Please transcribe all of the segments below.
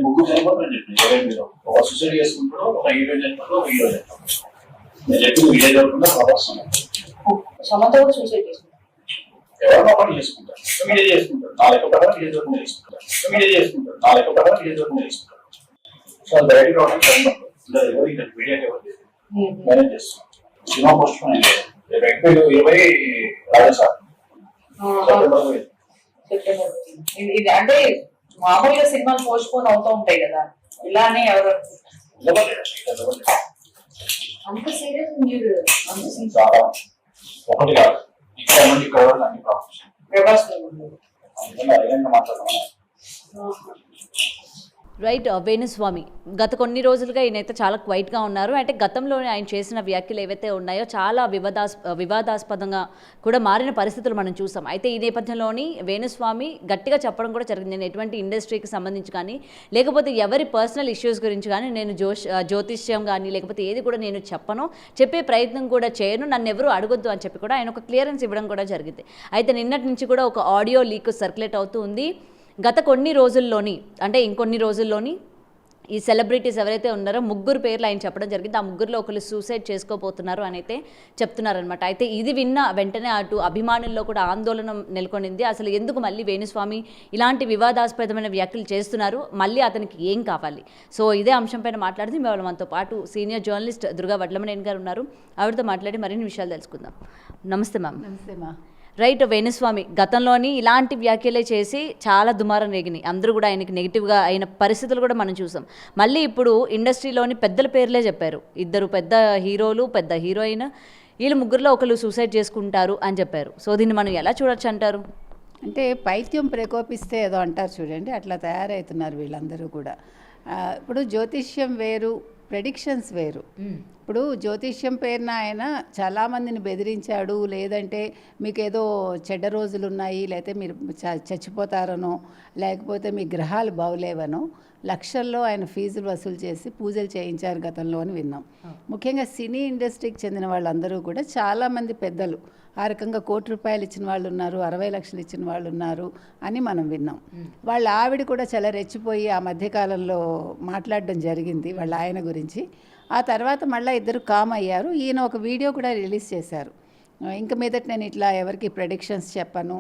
ముగ్గురు చనిపోతారని చెప్పిన 20 ఒక సూసైడ్ చేసుకుంటాడు, ఒక హీరో చనిపోతాడు, ఒక హీరో చనిపోతాడు. నేను చెప్పింది వీడియో జరుగుతుందా ప్రభాస్ సమంత కూడా సూసైడ్ చేసుకుంటారు. ఎవరినో ఒకటి చేసుకుంటారు, వీడియో చేసుకుంటారు, 4 ప్రకారం వీడియో జరుగుతుంది చేసుకుంటారు, వీడియో చేసుకుంటారు, 4 ప్రకారం వీడియో జరుగుతుంది చేసుకుంటారు. సో బయటకు రావడానికి ఎవరు ఇక్కడ మీడియా ఎవరు మేనేజ్ చేస్తున్నాం. సినిమా పోస్ట్ పోన్ అయింది April 20 రాజసార్ ఇది అంటే మామూలుగా సినిమాలు పోస్ట్ పోన్ అవుతూ ఉంటాయి కదా, ఇలానే ఎవరు అంత సీరియస్ మీరు చాలా ఒకటి కాదు ఇక్కడ నుండి ఇక్కడ వరకు అన్ని ప్రాబ్లమ్స్ ప్రభాస్ మాట్లాడుతున్నాం. రైట్. వేణుస్వామి గత కొన్ని రోజులుగా ఈయనైతే చాలా క్వైట్గా ఉన్నారు. అంటే గతంలో ఆయన చేసిన వ్యాఖ్యలు ఏవైతే ఉన్నాయో చాలా వివాదాస్పదంగా కూడా మారిన పరిస్థితులు మనం చూసాం. అయితే ఈ నేపథ్యంలోని వేణుస్వామి గట్టిగా చెప్పడం కూడా జరిగింది, నేను ఎటువంటి ఇండస్ట్రీకి సంబంధించి కానీ లేకపోతే ఎవరి పర్సనల్ ఇష్యూస్ గురించి కానీ నేను జ్యోతిష్యం కానీ లేకపోతే ఏది కూడా నేను చెప్పను, చెప్పే ప్రయత్నం కూడా చేయను, నన్ను ఎవరు అడగొద్దు అని చెప్పి కూడా ఆయన ఒక క్లియరెన్స్ ఇవ్వడం కూడా జరిగింది. అయితే నిన్నటి నుంచి కూడా ఒక ఆడియో లీక్ సర్క్యులేట్ అవుతూ ఉంది. గత కొన్ని రోజుల్లోని అంటే ఇంకొన్ని రోజుల్లోని ఈ సెలబ్రిటీస్ ఎవరైతే ఉన్నారో ముగ్గురు పేర్లు ఆయన చెప్పడం జరిగింది. ఆ ముగ్గురులో ఒకరు సూసైడ్ చేసుకోబోతున్నారు అని అయితే చెప్తున్నారనమాట. అయితే ఇది విన్న వెంటనే అటు అభిమానుల్లో కూడా ఆందోళన నెలకొనింది. అసలు ఎందుకు మళ్ళీ వేణుస్వామి ఇలాంటి వివాదాస్పదమైన వ్యాఖ్యలు చేస్తున్నారు, మళ్ళీ అతనికి ఏం కావాలి? సో ఇదే అంశంపైన మాట్లాడితే మేము మనతో పాటు సీనియర్ జర్నలిస్ట్ దుర్గా వడ్లమనేని గారు ఉన్నారు. ఆవిడతో మాట్లాడి మరిన్ని విషయాలు తెలుసుకుందాం. నమస్తే మ్యామ్. నమస్తే మా. రైట్. వేణుస్వామి గతంలోని ఇలాంటి వ్యాఖ్యలే చేసి చాలా దుమారం రేగినాయి, అందరూ కూడా ఆయనకి నెగిటివ్గా అయిన పరిస్థితులు కూడా మనం చూసాం. మళ్ళీ ఇప్పుడు ఇండస్ట్రీలోని పెద్దల పేర్లే చెప్పారు, ఇద్దరు పెద్ద హీరోలు పెద్ద హీరోయిన్, వీళ్ళు ముగ్గురులో ఒకరు సూసైడ్ చేసుకుంటారు అని చెప్పారు. సో దీన్ని మనం ఎలా చూడొచ్చు అంటారు? అంటే పైత్యం ప్రకోపిస్తే ఏదో అంటారు చూడండి, అట్లా తయారవుతున్నారు వీళ్ళందరూ కూడా. ఇప్పుడు జ్యోతిష్యం వేరు, ప్రెడిక్షన్స్ వేరు. ఇప్పుడు జ్యోతిష్యం పేరున ఆయన చాలామందిని బెదిరించాడు, లేదంటే మీకు ఏదో చెడ్డ రోజులు ఉన్నాయి, లేకపోతే మీరు చచ్చిపోతారనో, లేకపోతే మీ గ్రహాలు బాగులేవనో లక్షల్లో ఆయన ఫీజులు వసూలు చేసి పూజలు చేయించారు గతంలో అని విన్నాం. ముఖ్యంగా సినీ ఇండస్ట్రీకి చెందిన వాళ్ళందరూ కూడా చాలామంది పెద్దలు ఆ రకంగా ₹1,00,00,000 ఇచ్చిన వాళ్ళు ఉన్నారు, 60 లక్షలు ఇచ్చిన వాళ్ళు ఉన్నారు అని మనం విన్నాం. వాళ్ళ ఆవిడ కూడా చాలా రెచ్చిపోయి ఆ మధ్యకాలంలో మాట్లాడడం జరిగింది వాళ్ళ ఆయన గురించి. ఆ తర్వాత మళ్ళీ ఇద్దరు కామ్ అయ్యారు. ఈయన ఒక వీడియో కూడా రిలీజ్ చేశారు, ఇంక మీదట నేను ఇట్లా ఎవరికి ప్రెడిక్షన్స్ చెప్పను,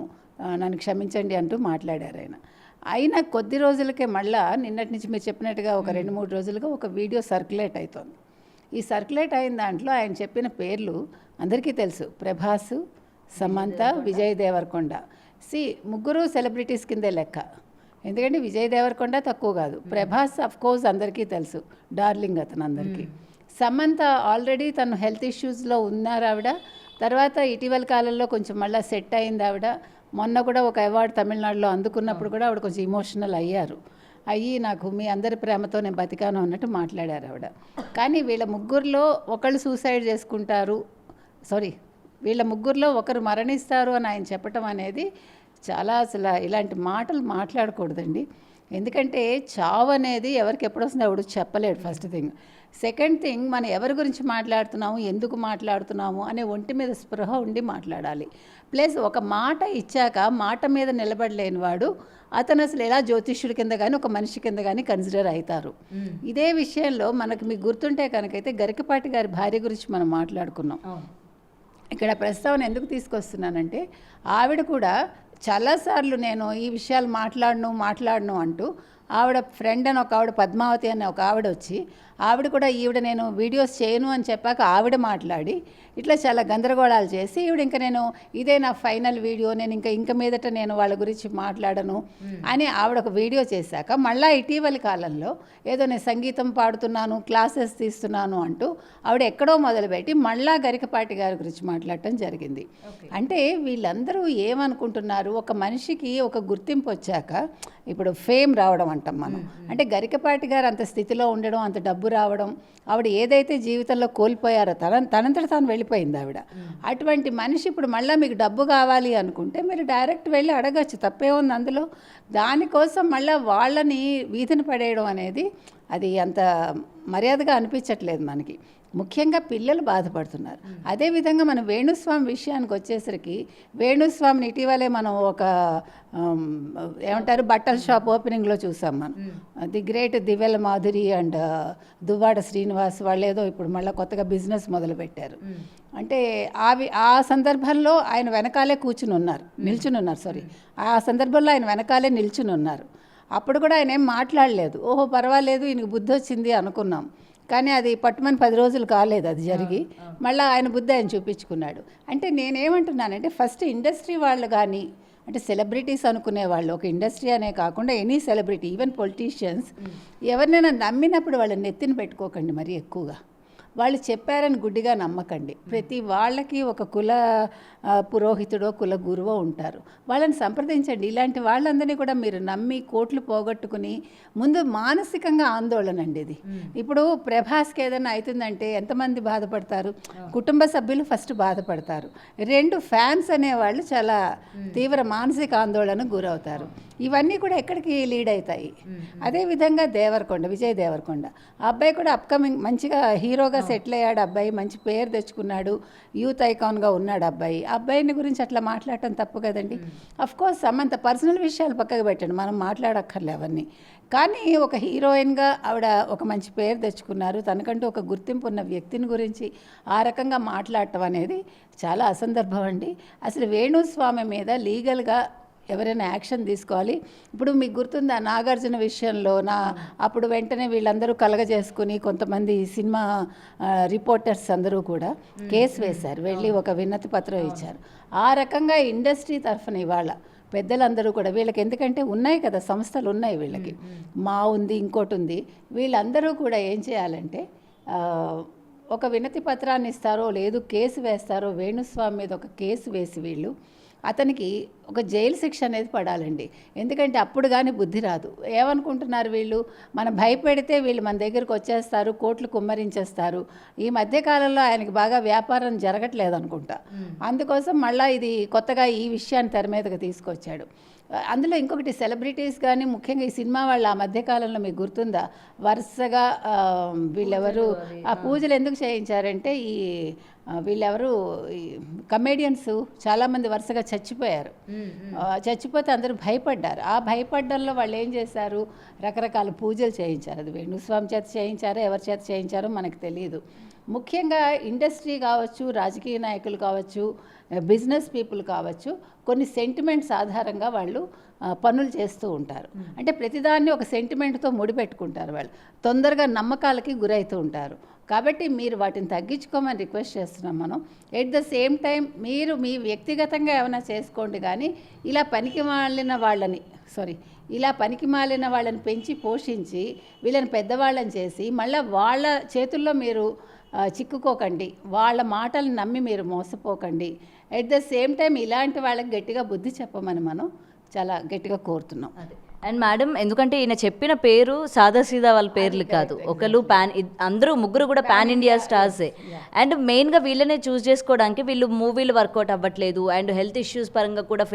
నన్ను క్షమించండి అంటూ మాట్లాడారు ఆయన. అయినా కొద్ది రోజులకే మళ్ళీ నిన్నటి నుంచి మీరు చెప్పినట్టుగా ఒక 2-3 రోజులుగా ఒక వీడియో సర్క్యులేట్ అవుతోంది. ఈ సర్క్యులేట్ అయిన దాంట్లో ఆయన చెప్పిన పేర్లు అందరికీ తెలుసు, ప్రభాస్, సమంత, విజయ్ దేవరకొండ. ముగ్గురు సెలబ్రిటీస్ కిందే లెక్క, ఎందుకంటే విజయ్ దేవరకొండ తక్కువ కాదు, ప్రభాస్ అఫ్కోర్స్ అందరికీ తెలుసు, డార్లింగ్ అతను అందరికీ. సమంత ఆల్రెడీ తను హెల్త్ ఇష్యూస్లో ఉన్నారు ఆవిడ. తర్వాత ఇటీవల కాలంలో కొంచెం మళ్ళీ సెట్ అయింది ఆవిడ. మొన్న కూడా ఒక అవార్డు తమిళనాడులో అందుకున్నప్పుడు కూడా ఆవిడ కొంచెం ఇమోషనల్ అయ్యారు. నాకు మీ అందరి ప్రేమతో నేను బతికాను అన్నట్టు మాట్లాడారు ఆవిడ. కానీ వీళ్ళ ముగ్గురులో ఒకళ్ళు సూసైడ్ చేసుకుంటారు, వీళ్ళ ముగ్గురులో ఒకరు మరణిస్తారు అని ఆయన చెప్పటం అనేది చాలా అసలు ఇలాంటి మాటలు మాట్లాడకూడదండి. ఎందుకంటే చావు అనేది ఎవరికి ఎప్పుడు వస్తుందో ఎవడు చెప్పలేడు, ఫస్ట్ థింగ్. సెకండ్ థింగ్, మనం ఎవరి గురించి మాట్లాడుతున్నాము, ఎందుకు మాట్లాడుతున్నాము అనే ఒంటి మీద స్పృహ ఉండి మాట్లాడాలి. ప్లస్ ఒక మాట ఇచ్చాక మాట మీద నిలబడలేని వాడు అతను అసలు ఎలా జ్యోతిష్యుడి కింద కానీ ఒక మనిషి కింద కానీ కన్సిడర్ అవుతారు. ఇదే విషయంలో మీకు గుర్తుంటే కనుకైతే గరికపాటి గారి భార్య గురించి మనం మాట్లాడుకున్నాం. ఇక్కడ ప్రస్తావన ఎందుకు తీసుకొస్తున్నానంటే ఆవిడ కూడా చాలాసార్లు నేను ఈ విషయాలు మాట్లాడను అంటూ ఆవిడ ఫ్రెండ్ అని ఒక ఆవిడ పద్మావతి అని ఒక ఆవిడ వచ్చి ఆవిడ కూడా నేను వీడియోస్ చేయను అని చెప్పాక ఆవిడ మాట్లాడి ఇట్లా చాలా గందరగోళాలు చేసి ఇంకా నేను ఇదే నా ఫైనల్ వీడియో, నేను ఇంకా మీదట నేను వాళ్ళ గురించి మాట్లాడను అని ఆవిడ ఒక వీడియో చేశాక మళ్ళీ ఇటీవలి కాలంలో ఏదో నేను సంగీతం పాడుతున్నాను, క్లాసెస్ తీస్తున్నాను అంటూ ఆవిడ ఎక్కడో మొదలుపెట్టి మళ్ళా గరికపాటి గారి గురించి మాట్లాడటం జరిగింది. అంటే వీళ్ళందరూ ఏమనుకుంటున్నారు, ఒక మనిషికి ఒక గుర్తింపు వచ్చాక ఇప్పుడు ఫేమ్ రావడం అంటాం మనం, అంటే గరికపాటి గారు అంత స్థితిలో ఉండడం, అంత డబ్బు రావడం, ఆవిడ ఏదైతే జీవితంలో కోల్పోయారో తనంతట తాను వెళ్ళిపోయింది ఆవిడ. అటువంటి మనిషి ఇప్పుడు మళ్ళీ మీకు డబ్బు కావాలి అనుకుంటే మీరు డైరెక్ట్ వెళ్ళి అడగచ్చు, తప్పే ఉంది అందులో. దానికోసం మళ్ళీ వాళ్ళని వీధిని పడేయడం అనేది అది అంత మర్యాదగా అనిపించట్లేదు మనకి. ముఖ్యంగా పిల్లలు బాధపడుతున్నారు. అదేవిధంగా మనం వేణుస్వామి విషయానికి వచ్చేసరికి వేణుస్వామిని ఇటీవలే మనం ఒక ఏమంటారు బట్టల షాప్ ఓపెనింగ్లో చూసాం మనం. The great Divvala Madhuri and Duvvada Srinivas వాళ్ళు ఏదో ఇప్పుడు మళ్ళీ కొత్తగా బిజినెస్ మొదలుపెట్టారు. అంటే ఆ సందర్భంలో ఆయన వెనకాలే నిల్చుని ఉన్నారు. ఆ సందర్భంలో ఆయన వెనకాలే నిల్చుని ఉన్నారు. అప్పుడు కూడా ఆయన ఏం మాట్లాడలేదు. ఓహో పర్వాలేదు ఈయనకు బుద్ధి వచ్చింది అనుకున్నాం. కానీ అది పట్టుమని 10 రోజులు కాలేదు అది జరిగి. మళ్ళీ ఆయన బుద్ధి ఆయన చూపించుకున్నాడు. అంటే నేనేమంటున్నానంటే ఫస్ట్ ఇండస్ట్రీ వాళ్ళు కానీ అంటే సెలబ్రిటీస్ అనుకునే వాళ్ళు, ఒక ఇండస్ట్రీ అనే కాకుండా ఎనీ సెలబ్రిటీ ఈవెన్ పొలిటీషియన్స్ ఎవరినైనా నమ్మినప్పుడు వాళ్ళని నెత్తిన పెట్టుకోకండి మరి ఎక్కువగా. వాళ్ళు చెప్పారని గుడ్డిగా నమ్మకండి. ప్రతి వాళ్ళకి ఒక కుల పురోహితుడో కుల గురువో ఉంటారు. వాళ్ళని సంప్రదించండి. ఇలాంటి వాళ్ళందరినీ కూడా మీరు నమ్మి కోట్లు పోగొట్టుకుని ముందు మానసికంగా ఆందోళన అండి ఇది. ఇప్పుడు ప్రభాస్కి ఏదైనా అవుతుందంటే ఎంతమంది బాధపడతారు? కుటుంబ సభ్యులు ఫస్ట్ బాధపడతారు. 2 ఫ్యాన్స్ అనేవాళ్ళు చాలా తీవ్ర మానసిక ఆందోళనకు గురవుతారు. ఇవన్నీ కూడా ఎక్కడికి లీడ్ అవుతాయి. అదేవిధంగా విజయ్ దేవరకొండ ఆ అబ్బాయి కూడా అప్కమింగ్ మంచిగా హీరోగా సెటిల్ అయ్యాడు. అబ్బాయి మంచి పేరు తెచ్చుకున్నాడు. యూత్ ఐకాన్గా ఉన్నాడు అబ్బాయి. అబ్బాయిని గురించి అట్లా మాట్లాడటం తప్పు కదండి. అఫ్కోర్స్ సమంత పర్సనల్ విషయాలు పక్కకు పెట్టండి, మనం మాట్లాడక్కర్లే అవన్నీ. కానీ ఒక హీరోయిన్గా ఆవిడ ఒక మంచి పేరు తెచ్చుకున్నారు. తనకంటూ ఒక గుర్తింపు ఉన్న వ్యక్తిని గురించి ఆ రకంగా మాట్లాడటం అనేది చాలా అసందర్భం అండి. అసలు వేణుస్వామి మీద లీగల్గా ఎవరైనా యాక్షన్ తీసుకోవాలి. ఇప్పుడు మీకు గుర్తుందా నాగార్జున విషయంలో అప్పుడు వెంటనే వీళ్ళందరూ కలగజేసుకుని కొంతమంది సినిమా రిపోర్టర్స్ అందరూ కూడా కేసు వేశారు, వెళ్ళి ఒక వినతి పత్రం ఇచ్చారు. ఆ రకంగా ఇండస్ట్రీ తరఫున ఇవాళ పెద్దలందరూ కూడా వీళ్ళకి ఎందుకంటే ఉన్నాయి కదా సంస్థలు ఉన్నాయి వీళ్ళకి, మా ఉంది ఇంకోటి ఉంది, వీళ్ళందరూ కూడా ఏం చేయాలంటే ఒక వినతి పత్రాన్ని ఇస్తారో లేదు కేసు వేస్తారో వేణుస్వామి మీద ఒక కేసు వేసి వీళ్ళు అతనికి ఒక జైలు శిక్ష అనేది పడాలండి. ఎందుకంటే అప్పుడు కానీ బుద్ధి రాదు. ఏమనుకుంటున్నారు వీళ్ళు, మనం భయపెడితే వీళ్ళు మన దగ్గరికి వచ్చేస్తారు, కోట్లు కుమ్మరించేస్తారు. ఈ మధ్యకాలంలో ఆయనకి బాగా వ్యాపారం జరగట్లేదు అనుకుంటా. అందుకోసం మళ్ళీ ఇది కొత్తగా ఈ విషయాన్ని తెర మీదకి తీసుకొచ్చాడు. అందులో ఇంకొకటి సెలబ్రిటీస్ కానీ ముఖ్యంగా ఈ సినిమా వాళ్ళు ఆ మధ్యకాలంలో మీకు గుర్తుందా వరుసగా వీళ్ళెవరు ఆ పూజలు ఎందుకు చేయించారంటే వీళ్ళెవరు కమేడియన్స్ చాలామంది వరుసగా చచ్చిపోయారు. చచ్చిపోతే అందరూ భయపడ్డారు. ఆ భయపడ్డంలో వాళ్ళు ఏం చేశారు, రకరకాల పూజలు చేయించారు. అది వేణుస్వామి చేత చేయించారో ఎవరి చేత చేయించారో మనకు తెలియదు. ముఖ్యంగా ఇండస్ట్రీ కావచ్చు, రాజకీయ నాయకులు కావచ్చు, బిజినెస్ పీపుల్ కావచ్చు, కొన్ని సెంటిమెంట్స్ ఆధారంగా వాళ్ళు పనులు చేస్తూ ఉంటారు. అంటే ప్రతిదాన్ని ఒక సెంటిమెంట్తో ముడిపెట్టుకుంటారు. వాళ్ళు తొందరగా నమ్మకాలకి గురవుతూ ఉంటారు. కాబట్టి మీరు వాటిని తగ్గించుకోమని రిక్వెస్ట్ చేస్తున్నాం మనం. ఎట్ ద సేమ్ టైం మీరు మీ వ్యక్తిగతంగా ఏమైనా చేసుకోండి, కానీ ఇలా పనికి మాలిన వాళ్ళని పెంచి పోషించి వీళ్ళని పెద్దవాళ్ళని చేసి మళ్ళీ వాళ్ళ చేతుల్లో మీరు చిక్కుకోకండి, వాళ్ళ మాటలు నమ్మి మీరు మోసపోకండి. ఎట్ ద సేమ్ టైం ఇలాంటి వాళ్ళకి గట్టిగా బుద్ధి చెప్పమని మనం చాలా గట్టిగా కోరుతున్నాం. అండ్ మేడం, ఎందుకంటే ఈయన చెప్పిన పేరు సాదాసీదా వాళ్ళ పేర్లు కాదు, ఒకళ్ళు అందరూ ముగ్గురు కూడా పాన్ ఇండియా స్టార్సే. అండ్ మెయిన్గా వీళ్ళనే చూస్ చేసుకోవడానికి వీళ్ళు మూవీలు వర్కౌట్ అవ్వట్లేదు అండ్ హెల్త్ ఇష్యూస్ పరంగా కూడా